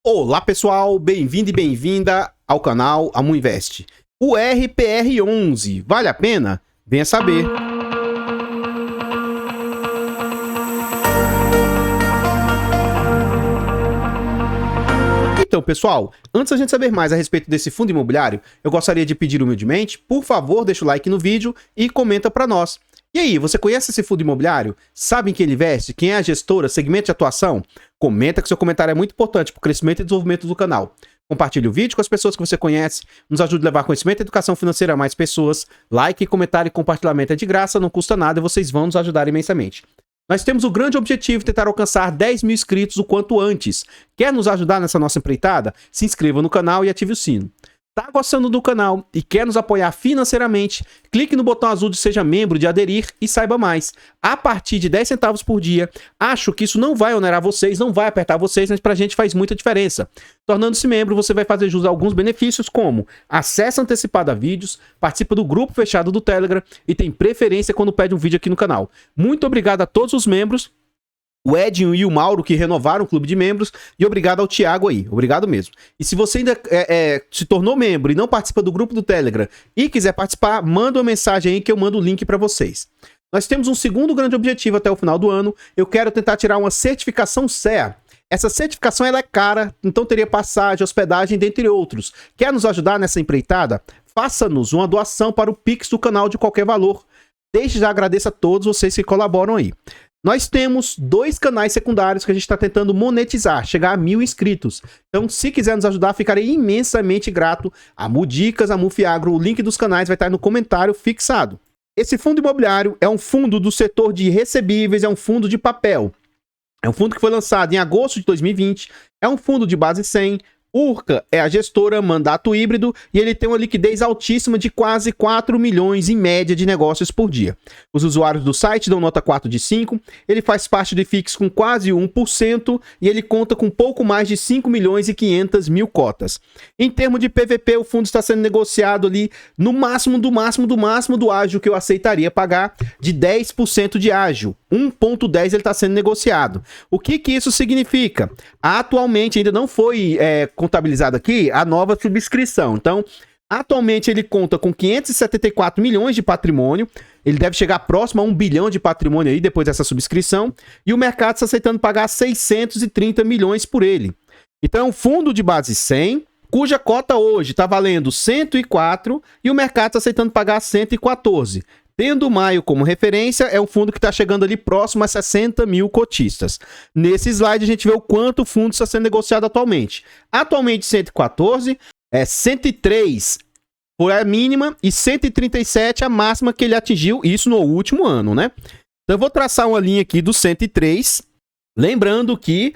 Olá pessoal, bem-vindo e bem-vinda ao canal Amuinvest. O RPR11, vale a pena? Venha saber. Então pessoal, antes da gente saber mais a respeito desse fundo imobiliário, eu gostaria de pedir humildemente, por favor, deixa o like no vídeo e comenta para nós. E aí, você conhece esse fundo imobiliário? Sabe em que ele investe? Quem é a gestora? Segmento de atuação? Comenta que seu comentário é muito importante para o crescimento e desenvolvimento do canal. Compartilhe o vídeo com as pessoas que você conhece, nos ajude a levar conhecimento e educação financeira a mais pessoas. Like, comentário e compartilhamento é de graça, não custa nada e vocês vão nos ajudar imensamente. Nós temos o grande objetivo de tentar alcançar 10 mil inscritos o quanto antes. Quer nos ajudar nessa nossa empreitada? Se inscreva no canal e ative o sino. Tá gostando do canal e quer nos apoiar financeiramente? Clique no botão azul de Seja Membro, de aderir e saiba mais. A partir de 10 centavos por dia, acho que isso não vai onerar vocês, não vai apertar vocês, mas pra gente faz muita diferença. Tornando-se membro, você vai fazer jus a alguns benefícios como acesso antecipado a vídeos, participa do grupo fechado do Telegram e tem preferência quando pede um vídeo aqui no canal. Muito obrigado a todos os membros. O Edinho e o Mauro que renovaram o clube de membros e obrigado ao Thiago aí, obrigado mesmo. E se você ainda se tornou membro e não participa do grupo do Telegram e quiser participar, manda uma mensagem aí que eu mando o link para vocês. Nós temos um segundo grande objetivo até o final do ano, eu quero tentar tirar uma certificação CEA. Essa certificação ela é cara, então teria passagem, hospedagem, dentre outros. Quer nos ajudar nessa empreitada? Faça-nos uma doação para o Pix do canal de qualquer valor. Desde já agradeço a todos vocês que colaboram aí. Nós temos 2 canais secundários que a gente está tentando monetizar, chegar a 1000 inscritos. Então, se quiser nos ajudar, ficarei imensamente grato. A Mudicas, a Mufiagro, o link dos canais vai estar no comentário fixado. Esse fundo imobiliário é um fundo do setor de recebíveis, é um fundo de papel. É um fundo que foi lançado em agosto de 2020, é um fundo de base 100. Urca é a gestora, mandato híbrido, e ele tem uma liquidez altíssima de quase 4 milhões em média de negócios por dia. Os usuários do site dão nota 4 de 5, ele faz parte do IFIX com quase 1% e ele conta com pouco mais de 5 milhões e 500 mil cotas. Em termos de PVP, o fundo está sendo negociado ali no máximo do ágio que eu aceitaria pagar, de 10% de ágio. 1,10 ele está sendo negociado. O que isso significa? Atualmente ainda não foi contabilizado aqui a nova subscrição. Então, atualmente ele conta com 574 milhões de patrimônio. Ele deve chegar próximo a 1 bilhão de patrimônio aí depois dessa subscrição. E o mercado está aceitando pagar 630 milhões por ele. Então, é um fundo de base 100, cuja cota hoje está valendo 104 e o mercado está aceitando pagar 114. Tendo maio como referência, é um fundo que está chegando ali próximo a 60 mil cotistas. Nesse slide a gente vê o quanto o fundo está sendo negociado atualmente. Atualmente 114, 103 foi a mínima e 137 a máxima que ele atingiu, isso no último ano, né? Então eu vou traçar uma linha aqui do 103, lembrando que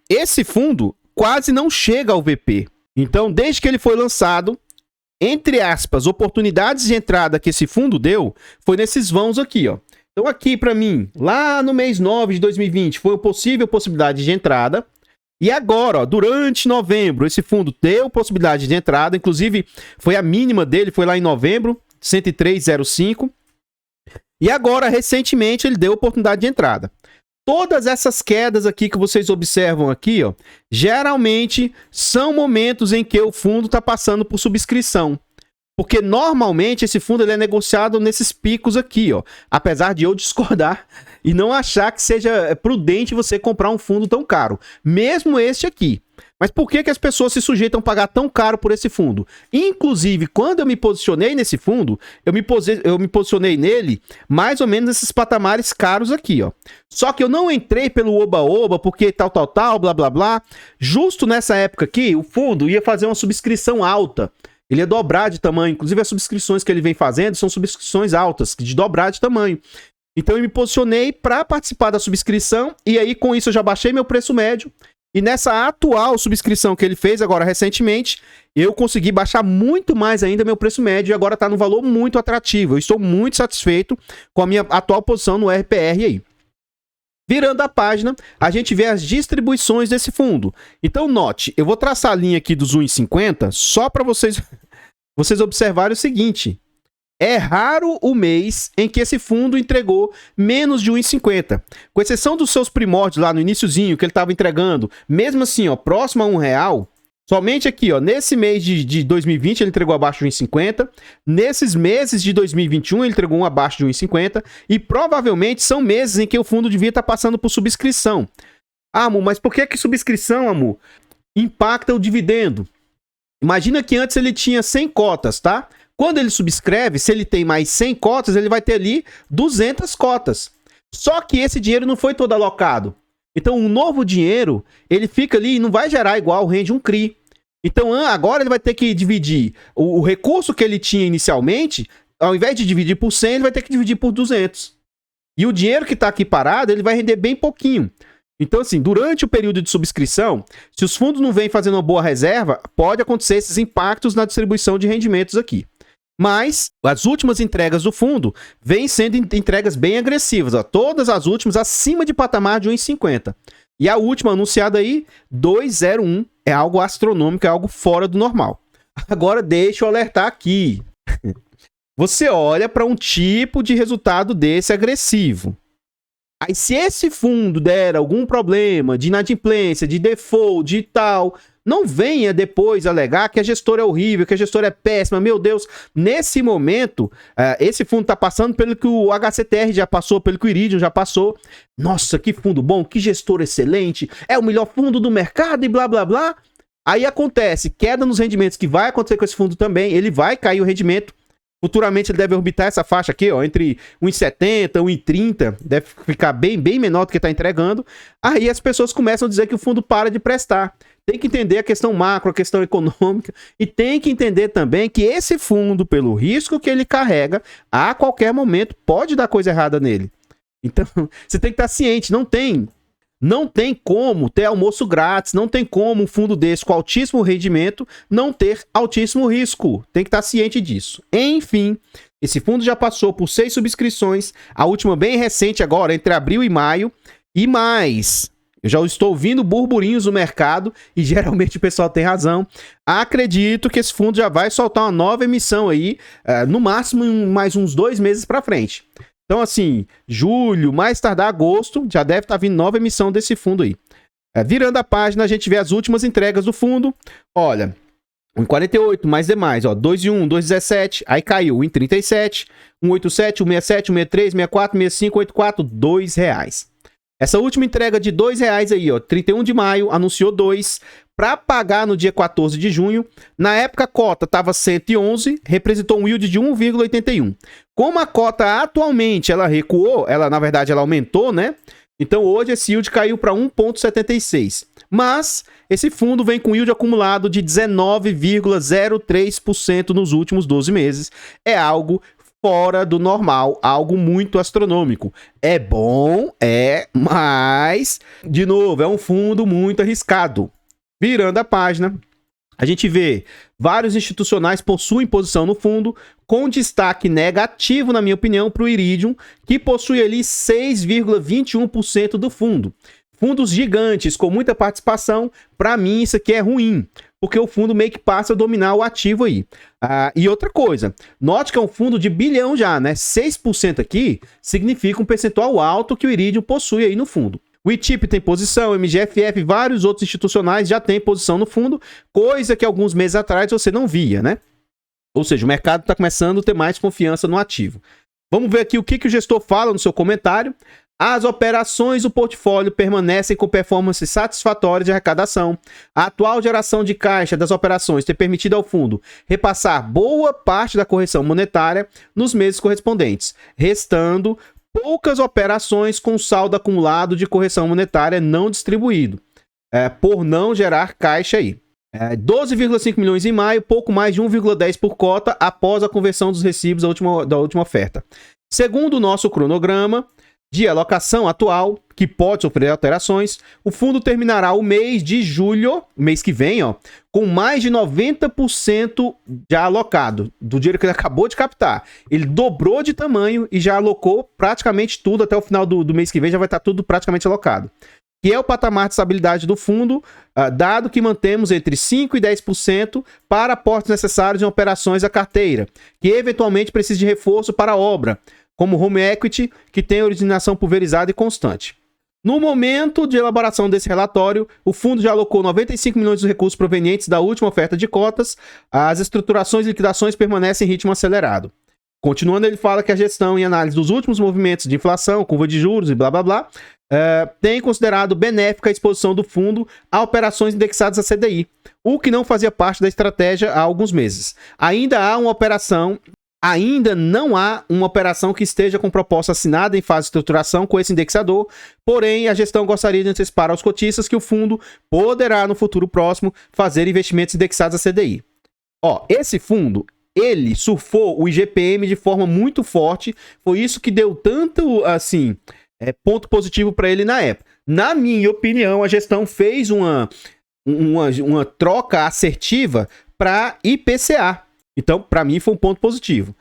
esse fundo quase não chega ao VP. Então, desde que ele foi lançado, entre aspas, oportunidades de entrada que esse fundo deu, foi nesses vãos aqui, ó. Então aqui para mim, lá no mês 9 de 2020, foi uma possível possibilidade de entrada. E agora, ó, durante novembro, esse fundo deu possibilidade de entrada, inclusive foi a mínima dele, foi lá em novembro, 103,05. E agora, recentemente, ele deu oportunidade de entrada. Todas essas quedas aqui que vocês observam aqui, ó, geralmente são momentos em que o fundo está passando por subscrição. Porque normalmente esse fundo ele é negociado nesses picos aqui, ó. Apesar de eu discordar e não achar que seja prudente você comprar um fundo tão caro. Mesmo este aqui. Mas por que as pessoas se sujeitam a pagar tão caro por esse fundo? Inclusive, quando eu me posicionei nesse fundo, eu me posicionei nele mais ou menos nesses patamares caros aqui, ó. Só que eu não entrei pelo oba-oba, porque tal, blá, blá, blá. Justo nessa época aqui, o fundo ia fazer uma subscrição alta. Ele ia dobrar de tamanho. Inclusive, as subscrições que ele vem fazendo são subscrições altas, de dobrar de tamanho. Então, eu me posicionei para participar da subscrição, e aí, com isso, eu já baixei meu preço médio. E nessa atual subscrição que ele fez agora recentemente, eu consegui baixar muito mais ainda meu preço médio e agora está num valor muito atrativo. Eu estou muito satisfeito com a minha atual posição no RPR aí. Virando a página, a gente vê as distribuições desse fundo. Então note, eu vou traçar a linha aqui dos 1,50 só para vocês observarem o seguinte. É raro o mês em que esse fundo entregou menos de 1,50. Com exceção dos seus primórdios lá no iniciozinho, que ele estava entregando, mesmo assim, ó, próximo a R$1, somente aqui, ó, nesse mês de 2020 ele entregou abaixo de 1,50. Nesses meses de 2021 ele entregou um abaixo de 1,50. E provavelmente são meses em que o fundo devia estar passando por subscrição. Ah, amor, mas por que subscrição, amor, impacta o dividendo? Imagina que antes ele tinha 100 cotas, tá? Quando ele subscreve, se ele tem mais 100 cotas, ele vai ter ali 200 cotas. Só que esse dinheiro não foi todo alocado. Então, um novo dinheiro, ele fica ali e não vai gerar igual rende um CRI. Então, agora ele vai ter que dividir o recurso que ele tinha inicialmente, ao invés de dividir por 100, ele vai ter que dividir por 200. E o dinheiro que está aqui parado, ele vai render bem pouquinho. Então, assim, durante o período de subscrição, se os fundos não vêm fazendo uma boa reserva, pode acontecer esses impactos na distribuição de rendimentos aqui. Mas as últimas entregas do fundo vêm sendo entregas bem agressivas, ó, todas as últimas acima de patamar de 1,50. E a última anunciada aí, 2,01, é algo astronômico, é algo fora do normal. Agora deixa eu alertar aqui. Você olha para um tipo de resultado desse agressivo. Aí se esse fundo der algum problema de inadimplência, de default, de tal, não venha depois alegar que a gestora é horrível, que a gestora é péssima. Meu Deus, nesse momento, esse fundo está passando pelo que o HCTR já passou, pelo que o Iridium já passou. Nossa, que fundo bom, que gestor excelente, é o melhor fundo do mercado e blá, blá, blá. Aí acontece, queda nos rendimentos, que vai acontecer com esse fundo também, ele vai cair o rendimento. Futuramente ele deve orbitar essa faixa aqui, ó, entre 1,70 e 1,30, deve ficar bem menor do que está entregando. Aí as pessoas começam a dizer que o fundo para de prestar. Tem que entender a questão macro, a questão econômica, e tem que entender também que esse fundo, pelo risco que ele carrega, a qualquer momento pode dar coisa errada nele. Então, você tem que estar ciente, não tem como ter almoço grátis, não tem como um fundo desse com altíssimo rendimento não ter altíssimo risco. Tem que estar ciente disso. Enfim, esse fundo já passou por 6 subscrições, a última bem recente agora, entre abril e maio, e mais. Eu já estou ouvindo burburinhos no mercado e geralmente o pessoal tem razão. Acredito que esse fundo já vai soltar uma nova emissão aí, no máximo mais uns 2 meses para frente. Então, assim, julho, mais tardar agosto, já deve estar vindo nova emissão desse fundo aí. Virando a página, a gente vê as últimas entregas do fundo. Olha, 1,48, mais demais, ó, 2,1, 2,17, aí caiu 1,37, 1,87, 1,67, 1,63, 64, 65, 84, R$2. Essa última entrega de R$2 aí, ó, 31 de maio, anunciou 2 para pagar no dia 14 de junho. Na época a cota estava 111, representou um yield de 1,81. Como a cota atualmente ela recuou, na verdade ela aumentou, né? Então hoje esse yield caiu para 1,76. Mas esse fundo vem com yield acumulado de 19,03% nos últimos 12 meses. É algo fora do normal, algo muito astronômico. É bom, mas, de novo, é um fundo muito arriscado. Virando a página, a gente vê vários institucionais possuem posição no fundo, com destaque negativo, na minha opinião, para o Iridium, que possui ali 6,21% do fundo. Fundos gigantes com muita participação, para mim isso aqui é ruim, porque o fundo meio que passa a dominar o ativo aí. E outra coisa, note que é um fundo de bilhão já, né? 6% aqui significa um percentual alto que o Iridium possui aí no fundo. O ITIP tem posição, o MGFF, vários outros institucionais já têm posição no fundo, coisa que alguns meses atrás você não via, né? Ou seja, o mercado está começando a ter mais confiança no ativo. Vamos ver aqui o que o gestor fala no seu comentário. As operações do portfólio permanecem com performance satisfatória de arrecadação. A atual geração de caixa das operações tem permitido ao fundo repassar boa parte da correção monetária nos meses correspondentes, restando poucas operações com saldo acumulado de correção monetária não distribuído, por não gerar caixa aí. 12,5 milhões em maio, pouco mais de 1,10 por cota após a conversão dos recibos da última oferta. Segundo o nosso cronograma de alocação atual, que pode sofrer alterações, o fundo terminará o mês de julho, mês que vem, ó, com mais de 90% já alocado do dinheiro que ele acabou de captar. Ele dobrou de tamanho e já alocou praticamente tudo até o final do mês que vem, já vai estar tudo praticamente alocado. que é o patamar de estabilidade do fundo, dado que mantemos entre 5% e 10% para aportes necessários em operações da carteira, que eventualmente precisa de reforço para a obra, como home equity, que tem originação pulverizada e constante. No momento de elaboração desse relatório, o fundo já alocou 95 milhões de recursos provenientes da última oferta de cotas, as estruturações e liquidações permanecem em ritmo acelerado. Continuando, ele fala que a gestão e análise dos últimos movimentos de inflação, curva de juros e blá blá blá, tem considerado benéfica a exposição do fundo a operações indexadas a CDI, o que não fazia parte da estratégia há alguns meses. Ainda não há uma operação que esteja com proposta assinada em fase de estruturação com esse indexador, porém a gestão gostaria de antecipar aos cotistas que o fundo poderá no futuro próximo fazer investimentos indexados a CDI. Esse fundo, ele surfou o IGPM de forma muito forte, foi isso que deu tanto, assim, ponto positivo para ele na época. Na minha opinião, a gestão fez uma troca assertiva para IPCA. Então, para mim, foi um ponto positivo.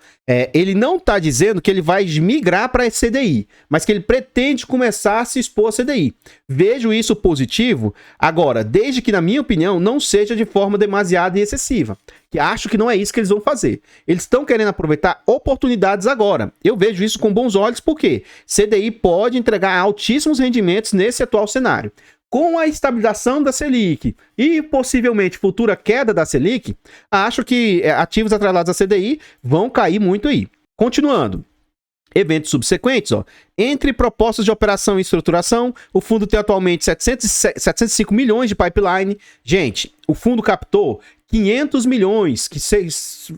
Ele não está dizendo que ele vai migrar para a CDI, mas que ele pretende começar a se expor a CDI. Vejo isso positivo, agora, desde que, na minha opinião, não seja de forma demasiada e excessiva. Que acho que não é isso que eles vão fazer. Eles estão querendo aproveitar oportunidades agora. Eu vejo isso com bons olhos, porque CDI pode entregar altíssimos rendimentos nesse atual cenário. Com a estabilização da Selic e possivelmente futura queda da Selic, acho que ativos atrelados à CDI vão cair muito aí. Continuando. Eventos subsequentes, entre propostas de operação e estruturação, o fundo tem atualmente 705 milhões de pipeline. Gente, o fundo captou 500 milhões, 500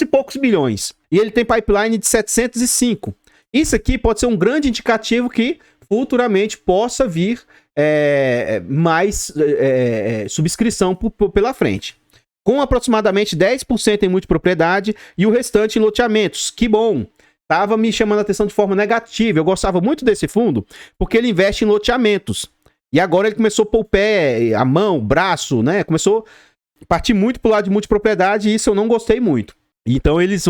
e poucos milhões. E ele tem pipeline de 705. Isso aqui pode ser um grande indicativo que futuramente possa vir mais subscrição pela frente. Com aproximadamente 10% em multipropriedade e o restante em loteamentos. Que bom! Tava me chamando a atenção de forma negativa. Eu gostava muito desse fundo porque ele investe em loteamentos. E agora ele começou a pôr o pé, a mão, o braço, né? Começou a partir muito pro lado de multipropriedade e isso eu não gostei muito. Então eles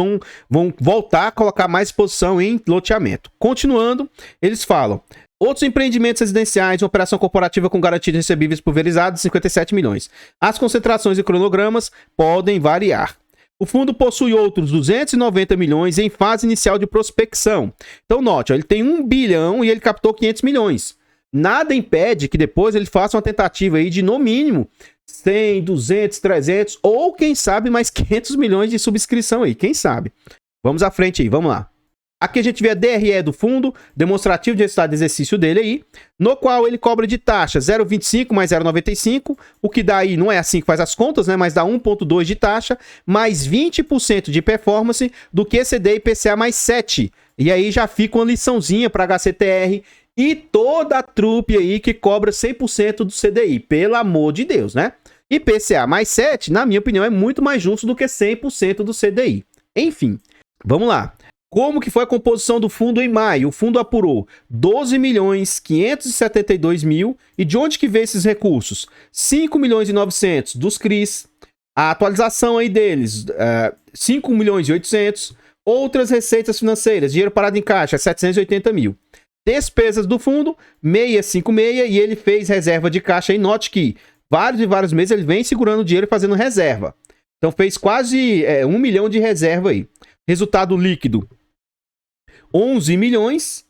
vão voltar a colocar mais exposição em loteamento. Continuando, eles falam: outros empreendimentos residenciais, uma operação corporativa com garantia de recebíveis pulverizados, 57 milhões. As concentrações e cronogramas podem variar. O fundo possui outros 290 milhões em fase inicial de prospecção. Então note, ele tem 1 bilhão e ele captou 500 milhões. Nada impede que depois ele faça uma tentativa aí de, no mínimo, 100, 200, 300 ou, quem sabe, mais 500 milhões de subscrição aí. Quem sabe? Vamos à frente aí, vamos lá. Aqui a gente vê a DRE do fundo, demonstrativo de resultado de exercício dele aí, no qual ele cobra de taxa 0,25 mais 0,95, o que dá aí, não é assim que faz as contas, né, mas dá 1,2 de taxa, mais 20% de performance do que CDI IPCA mais 7. E aí já fica uma liçãozinha para HCTR e toda a trupe aí que cobra 100% do CDI, pelo amor de Deus, né? IPCA mais 7, na minha opinião, é muito mais justo do que 100% do CDI. Enfim, vamos lá. Como que foi a composição do fundo em maio? O fundo apurou 12 milhões 572 mil. E de onde que veio esses recursos? 5 milhões e 900 dos CRIs. A atualização aí deles, 5 milhões e 800. Outras receitas financeiras, dinheiro parado em caixa, 780 mil. Despesas do fundo, 656. E ele fez reserva de caixa aí. Note que vários e vários meses ele vem segurando o dinheiro e fazendo reserva. Então fez quase 1 milhão de reserva aí. Resultado líquido, 11 milhões.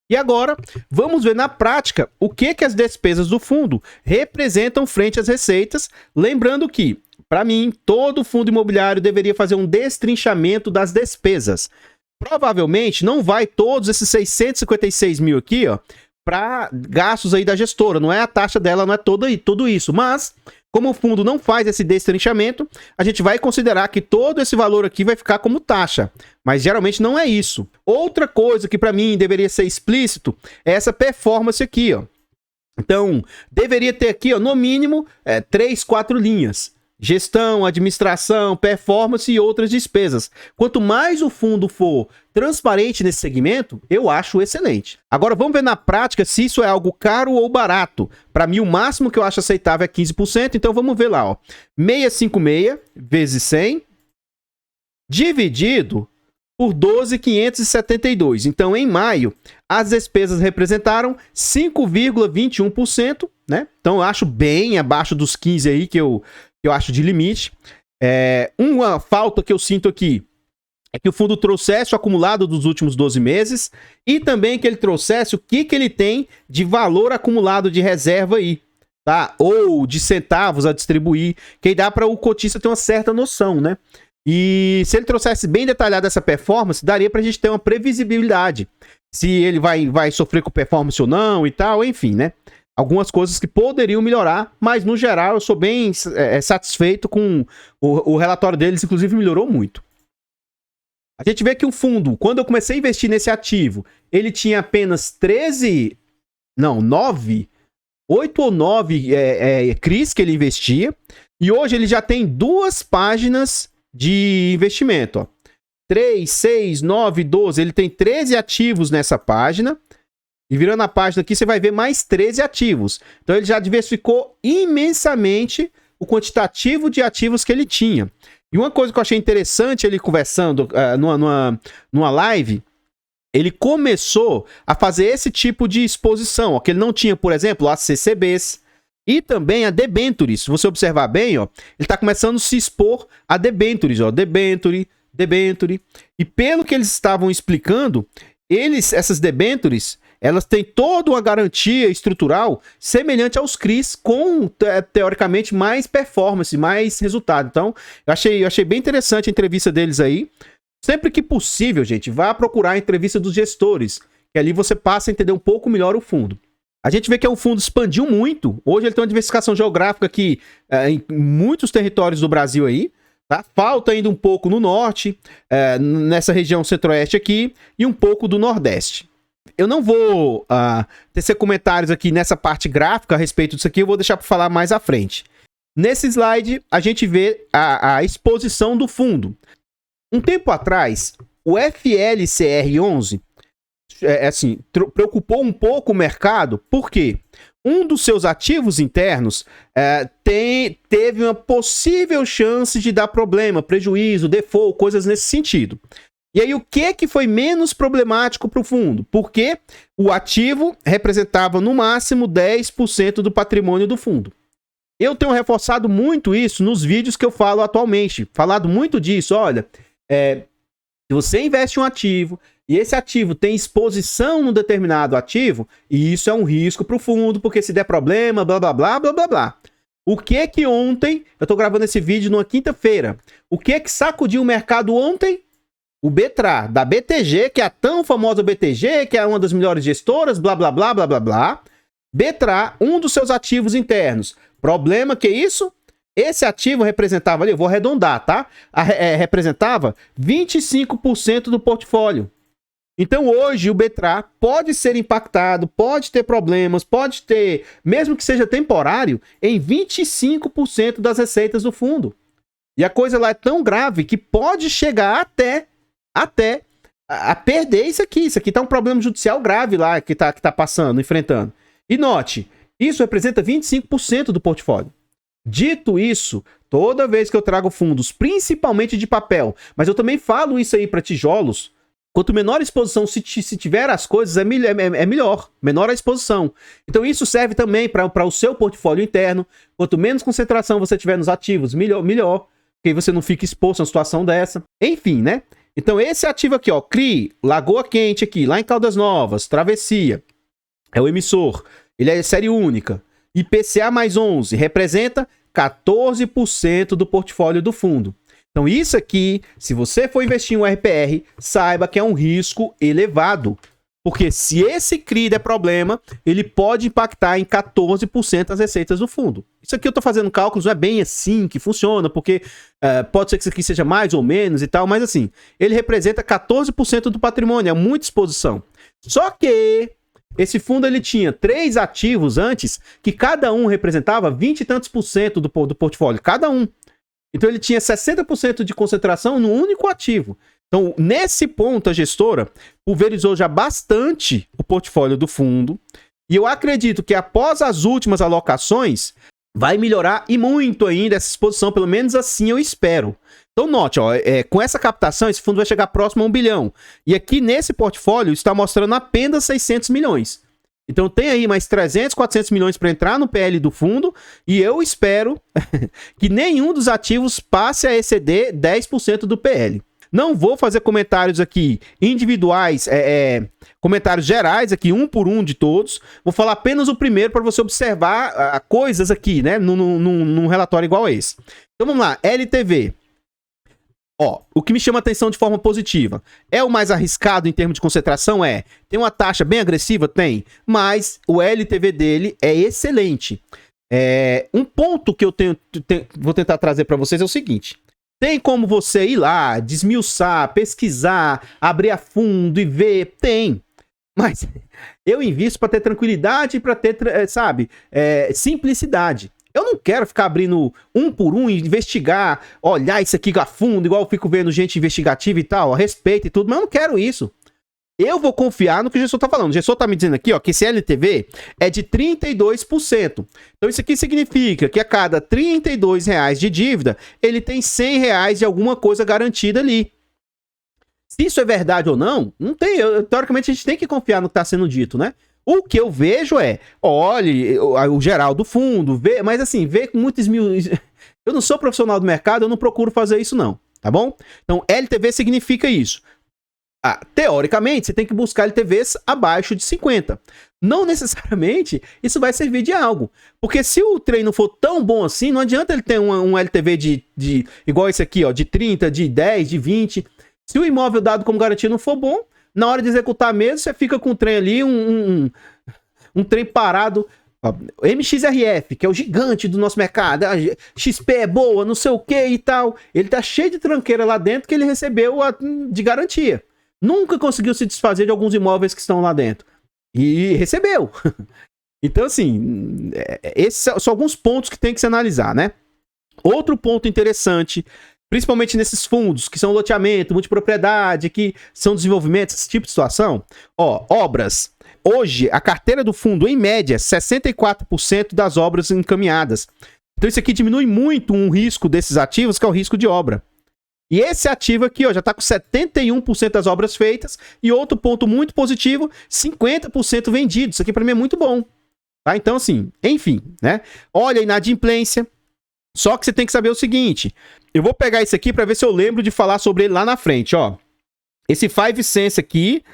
E agora, vamos ver na prática o que as despesas do fundo representam frente às receitas. Lembrando que, para mim, todo fundo imobiliário deveria fazer um destrinchamento das despesas. Provavelmente não vai todos esses 656 mil aqui, para gastos aí da gestora. Não é a taxa dela, não é tudo isso. Mas, como o fundo não faz esse destrinchamento, a gente vai considerar que todo esse valor aqui vai ficar como taxa. Mas geralmente não é isso. Outra coisa que para mim deveria ser explícito é essa performance aqui, Então, deveria ter aqui, no mínimo, 3, 4 linhas. Gestão, administração, performance e outras despesas. Quanto mais o fundo for transparente nesse segmento, eu acho excelente. Agora vamos ver na prática se isso é algo caro ou barato. Para mim o máximo que eu acho aceitável é 15%, então vamos ver lá, 656 vezes 100 dividido por 12.572. Então, em maio, as despesas representaram 5,21%, né? Então, eu acho bem abaixo dos 15 aí que eu acho de limite. Uma falta que eu sinto aqui é que o fundo trouxesse o acumulado dos últimos 12 meses e também que ele trouxesse o que ele tem de valor acumulado de reserva aí, tá? Ou de centavos a distribuir, que aí dá para o cotista ter uma certa noção, né? E se ele trouxesse bem detalhado essa performance, daria pra gente ter uma previsibilidade. Se ele vai sofrer com performance ou não e tal, enfim, né? Algumas coisas que poderiam melhorar, mas no geral eu sou bem satisfeito com o relatório deles, inclusive melhorou muito. A gente vê que o fundo, quando eu comecei a investir nesse ativo, ele tinha apenas 8 ou 9 CRIs que ele investia, e hoje ele já tem 2 páginas de investimento, ó. 3, 6, 9, 12, ele tem 13 ativos nessa página, e virando a página aqui, você vai ver mais 13 ativos. Então ele já diversificou imensamente o quantitativo de ativos que ele tinha. E uma coisa que eu achei interessante, ele conversando numa live, ele começou a fazer esse tipo de exposição, ó, que ele não tinha, por exemplo, as CCBs e também a debentures. Se você observar bem, ó, ele está começando a se expor a debentures, ó, debenture. E pelo que eles estavam explicando, essas debentures, elas têm toda uma garantia estrutural semelhante aos CRIs, com, teoricamente, mais performance, mais resultado. Então, eu achei bem interessante a entrevista deles aí. Sempre que possível, gente, vá procurar a entrevista dos gestores, que ali você passa a entender um pouco melhor o fundo. A gente vê que o fundo expandiu muito. Hoje ele tem uma diversificação geográfica aqui em muitos territórios do Brasil aí. Tá? Falta ainda um pouco no norte, nessa região centro-oeste aqui, e um pouco do nordeste. Eu não vou tecer comentários aqui nessa parte gráfica a respeito disso aqui, eu vou deixar para falar mais à frente. Nesse slide, a gente vê a exposição do fundo. Um tempo atrás, o FLCR11 preocupou um pouco o mercado, porque um dos seus ativos internos teve uma possível chance de dar problema, prejuízo, default, coisas nesse sentido. E aí, o que foi menos problemático para o fundo? Porque o ativo representava, no máximo, 10% do patrimônio do fundo. Eu tenho reforçado muito isso nos vídeos que eu falo atualmente. Falado muito disso, olha, se você investe em um ativo e esse ativo tem exposição num determinado ativo, e isso é um risco para o fundo, porque se der problema, blá, blá, blá, blá, blá, blá. O que ontem, eu tô gravando esse vídeo numa quinta-feira, o que sacudiu o mercado ontem? O BTRA, da BTG, que é a tão famosa BTG, que é uma das melhores gestoras, blá, blá, blá, blá, blá, blá. BTRA, um dos seus ativos internos. Problema que é isso? Esse ativo representava ali, eu vou arredondar, tá? Representava 25% do portfólio. Então hoje o BTRA pode ser impactado, pode ter problemas, pode ter, mesmo que seja temporário, em 25% das receitas do fundo. E a coisa lá é tão grave que pode chegar até a perder isso aqui. Isso aqui tá um problema judicial grave lá que tá passando, enfrentando. E note, isso representa 25% do portfólio. Dito isso, toda vez que eu trago fundos, principalmente de papel, mas eu também falo isso aí para tijolos, quanto menor a exposição, se tiver as coisas, é melhor. Menor a exposição. Então isso serve também para o seu portfólio interno. Quanto menos concentração você tiver nos ativos, melhor. Porque aí você não fica exposto a uma situação dessa. Enfim, né? Então esse ativo aqui, ó, CRI, Lagoa Quente aqui, lá em Caldas Novas, Travessia, é o emissor. Ele é série única. IPCA mais 11, representa 14% do portfólio do fundo. Então isso aqui, se você for investir em um RPR, saiba que é um risco elevado. Porque se esse CRI der problema, ele pode impactar em 14% as receitas do fundo. Isso aqui eu tô fazendo cálculos, não é bem assim que funciona, porque pode ser que isso aqui seja mais ou menos e tal, mas assim, ele representa 14% do patrimônio, é muita exposição. Só que esse fundo ele tinha 3 ativos antes, que cada um representava 20 e tantos por cento do portfólio, cada um. Então ele tinha 60% de concentração no único ativo. Então, nesse ponto, a gestora pulverizou já bastante o portfólio do fundo. E eu acredito que após as últimas alocações, vai melhorar e muito ainda essa exposição, pelo menos assim eu espero. Então note, ó, com essa captação, esse fundo vai chegar próximo a 1 bilhão. E aqui nesse portfólio está mostrando apenas 600 milhões. Então tem aí mais 300, 400 milhões para entrar no PL do fundo. E eu espero que nenhum dos ativos passe a exceder 10% do PL. Não vou fazer comentários aqui individuais, comentários gerais aqui, um por um de todos. Vou falar apenas o primeiro para você observar coisas aqui, né? Num relatório igual a esse. Então vamos lá, LTV. Ó, o que me chama a atenção de forma positiva. É o mais arriscado em termos de concentração? Tem uma taxa bem agressiva? Tem. Mas o LTV dele é excelente. Um ponto que eu vou tentar trazer para vocês é o seguinte. Tem como você ir lá, desmiuçar, pesquisar, abrir a fundo e ver? Tem. Mas eu invisto para ter tranquilidade e para ter, simplicidade. Eu não quero ficar abrindo um por um, investigar, olhar isso aqui a fundo, igual eu fico vendo gente investigativa e tal, a respeito e tudo, mas eu não quero isso. Eu vou confiar no que o gestor tá falando. O gestor tá me dizendo aqui, ó, que esse LTV é de 32%. Então isso aqui significa que a cada R$32 de dívida, ele tem R$100 de alguma coisa garantida ali. Se isso é verdade ou não, não tem. Teoricamente a gente tem que confiar no que tá sendo dito, né? O que eu vejo olhe o geral do fundo, mas assim, vê com muitos mil... Eu não sou profissional do mercado, eu não procuro fazer isso não, tá bom? Então LTV significa isso. Teoricamente, você tem que buscar LTVs abaixo de 50. Não necessariamente isso vai servir de algo. Porque se o trem não for tão bom assim, não adianta ele ter um LTV de igual esse aqui, ó, de 30, de 10, de 20. Se o imóvel dado como garantia não for bom, na hora de executar mesmo, você fica com o trem ali, um trem parado. MXRF, que é o gigante do nosso mercado, a XP é boa, não sei o que e tal. Ele tá cheio de tranqueira lá dentro que ele recebeu de garantia. Nunca conseguiu se desfazer de alguns imóveis que estão lá dentro. E recebeu. Então, assim, esses são alguns pontos que tem que se analisar, né? Outro ponto interessante, principalmente nesses fundos, que são loteamento, multipropriedade, que são desenvolvimento, esse tipo de situação. Obras. Hoje, a carteira do fundo, em média, 64% das obras encaminhadas. Então, isso aqui diminui muito um risco desses ativos, que é o risco de obra. E esse ativo aqui, ó, já está com 71% das obras feitas. E outro ponto muito positivo, 50% vendido. Isso aqui para mim é muito bom. Tá? Então, assim, enfim, né? Olha a inadimplência. Só que você tem que saber o seguinte. Eu vou pegar esse aqui para ver se eu lembro de falar sobre ele lá na frente, ó. Esse 5 Sense aqui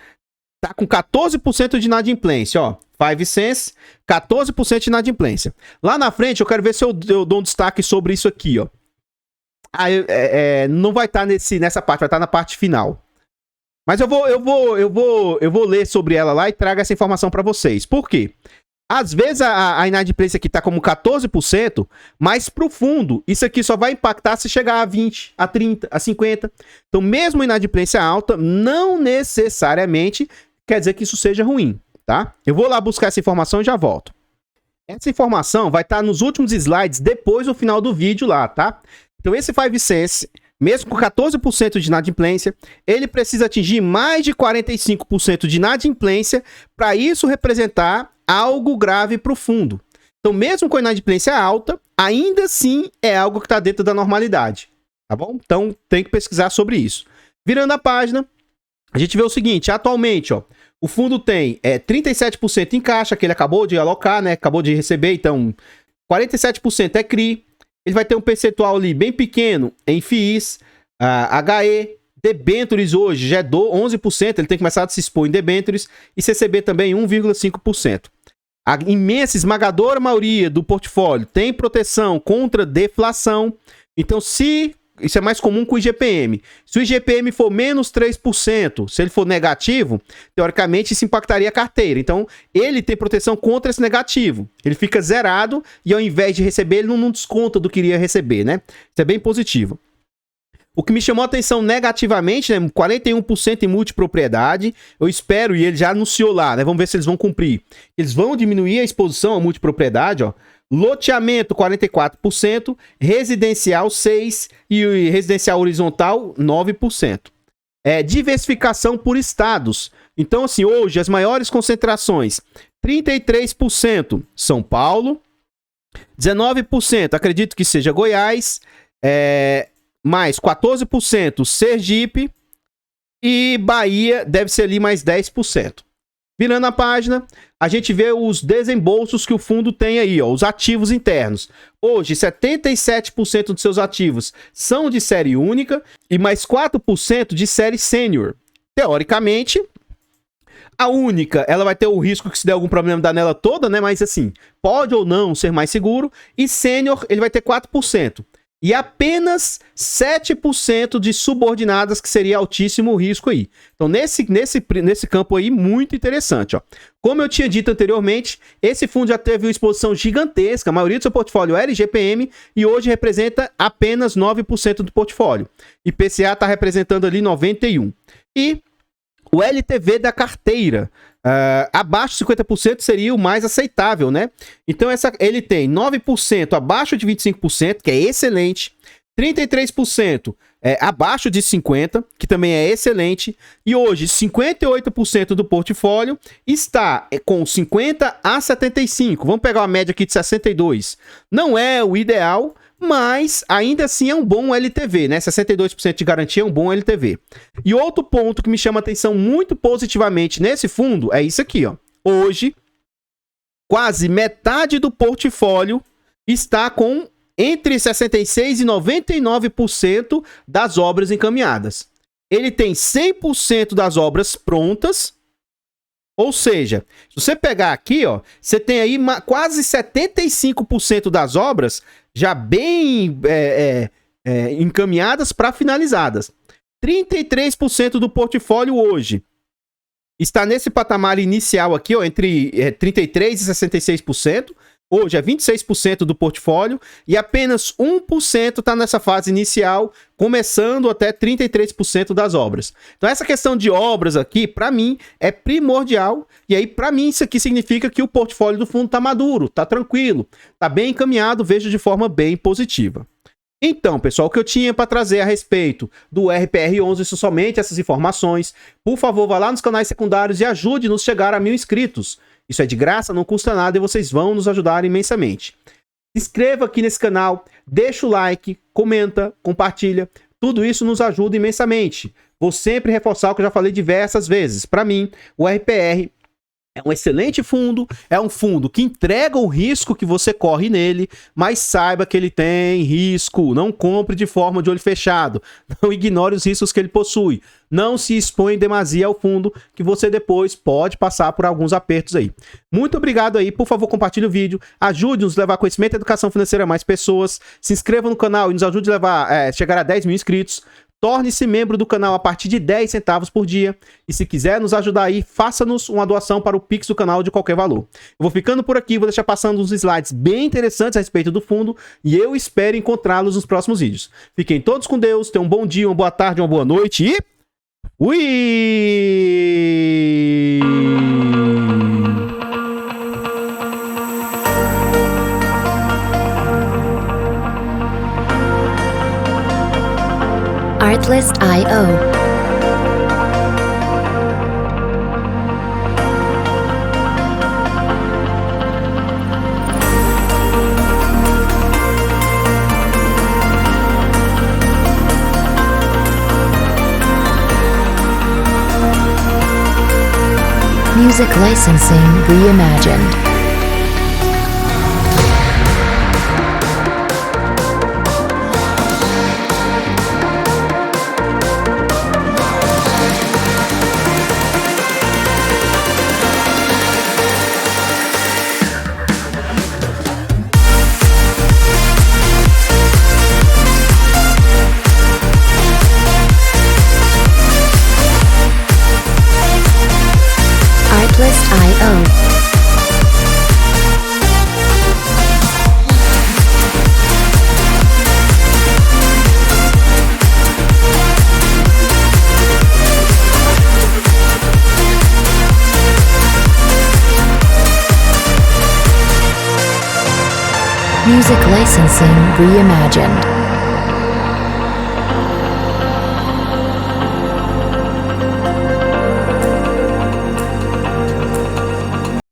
tá com 14% de inadimplência, ó. 5 Sense, 14% de inadimplência. Lá na frente, eu quero ver se eu dou um destaque sobre isso aqui, ó. Não vai estar nessa parte, vai estar na parte final. Mas eu vou ler sobre ela lá e trago essa informação para vocês. Por quê? Às vezes a inadimplência aqui está como 14%, mas para o fundo, isso aqui só vai impactar se chegar a 20, a 30, a 50. Então, mesmo inadimplência alta, não necessariamente quer dizer que isso seja ruim, tá? Eu vou lá buscar essa informação e já volto. Essa informação vai estar nos últimos slides depois do final do vídeo lá, tá? Então, esse 5 Sense, mesmo com 14% de inadimplência, ele precisa atingir mais de 45% de inadimplência para isso representar algo grave para o fundo. Então, mesmo com a inadimplência alta, ainda assim é algo que está dentro da normalidade, tá bom? Então, tem que pesquisar sobre isso. Virando a página, a gente vê o seguinte, atualmente, ó, o fundo tem 37% em caixa, que ele acabou de alocar, né? Acabou de receber, então 47% é CRI. Ele vai ter um percentual ali bem pequeno em FIIs, HE, debentures hoje já é 11%, ele tem começado a se expor em debentures, e CCB também 1,5%. A imensa, esmagadora maioria do portfólio tem proteção contra deflação, então isso é mais comum com o IGPM. Se o IGPM for menos 3%, se ele for negativo, teoricamente isso impactaria a carteira. Então, ele tem proteção contra esse negativo. Ele fica zerado e ao invés de receber, ele não desconta do que iria receber, né? Isso é bem positivo. O que me chamou a atenção negativamente, né? 41% em multipropriedade. Eu espero, e ele já anunciou lá, né? Vamos ver se eles vão cumprir. Eles vão diminuir a exposição à multipropriedade, ó. Loteamento, 44%, residencial, 6% e residencial horizontal, 9%. Diversificação por estados. Então, assim, hoje as maiores concentrações, 33% São Paulo, 19% acredito que seja Goiás, mais 14%, Sergipe e Bahia deve ser ali mais 10%. Virando a página, a gente vê os desembolsos que o fundo tem aí, ó, os ativos internos. Hoje, 77% dos seus ativos são de série única e mais 4% de série sênior. Teoricamente, a única, ela vai ter o risco que se der algum problema dar nela toda, né? Mas assim, pode ou não ser mais seguro. E sênior, ele vai ter 4%. E apenas 7% de subordinadas, que seria altíssimo risco aí. Então, nesse campo aí, muito interessante, ó. Como eu tinha dito anteriormente, esse fundo já teve uma exposição gigantesca. A maioria do seu portfólio era IGPM e hoje representa apenas 9% do portfólio. IPCA está representando ali 91%. E o LTV da carteira, abaixo de 50% seria o mais aceitável, né? Então ele tem 9% abaixo de 25%, que é excelente, 33% abaixo de 50%, que também é excelente, e hoje 58% do portfólio está com 50 a 75%. Vamos pegar uma média aqui de 62%. Não é o ideal, mas ainda assim é um bom LTV, né? 62% de garantia é um bom LTV. E outro ponto que me chama a atenção muito positivamente nesse fundo é isso aqui, ó. Hoje, quase metade do portfólio está com entre 66% e 99% das obras encaminhadas. Ele tem 100% das obras prontas. Ou seja, se você pegar aqui, ó, você tem aí quase 75% das obras já bem encaminhadas para finalizadas. 33% do portfólio hoje está nesse patamar inicial aqui, ó, entre 33% e 66%. Hoje é 26% do portfólio e apenas 1% está nessa fase inicial, começando até 33% das obras. Então essa questão de obras aqui, para mim, é primordial. E aí, para mim, isso aqui significa que o portfólio do fundo está maduro, está tranquilo, está bem encaminhado, vejo de forma bem positiva. Então, pessoal, o que eu tinha para trazer a respeito do RPR11 são somente essas informações. Por favor, vá lá nos canais secundários e ajude-nos a chegar a 1000 inscritos. Isso é de graça, não custa nada e vocês vão nos ajudar imensamente. Se inscreva aqui nesse canal, deixa o like, comenta, compartilha. Tudo isso nos ajuda imensamente. Vou sempre reforçar o que eu já falei diversas vezes. Para mim, o RPR é um excelente fundo, é um fundo que entrega o risco que você corre nele, mas saiba que ele tem risco. Não compre de forma de olho fechado. Não ignore os riscos que ele possui. Não se expõe em demasia ao fundo, que você depois pode passar por alguns apertos aí. Muito obrigado aí. Por favor, compartilhe o vídeo. Ajude-nos a levar conhecimento e educação financeira a mais pessoas. Se inscreva no canal e nos ajude a chegar a 10 mil inscritos. Torne-se membro do canal a partir de 10 centavos por dia. E se quiser nos ajudar aí, faça-nos uma doação para o Pix do canal de qualquer valor. Eu vou ficando por aqui, vou deixar passando uns slides bem interessantes a respeito do fundo. E eu espero encontrá-los nos próximos vídeos. Fiquem todos com Deus, tenham um bom dia, uma boa tarde, uma boa noite e... Fui! Artlist.io. Music licensing reimagined. Artlist.io. Music licensing reimagined.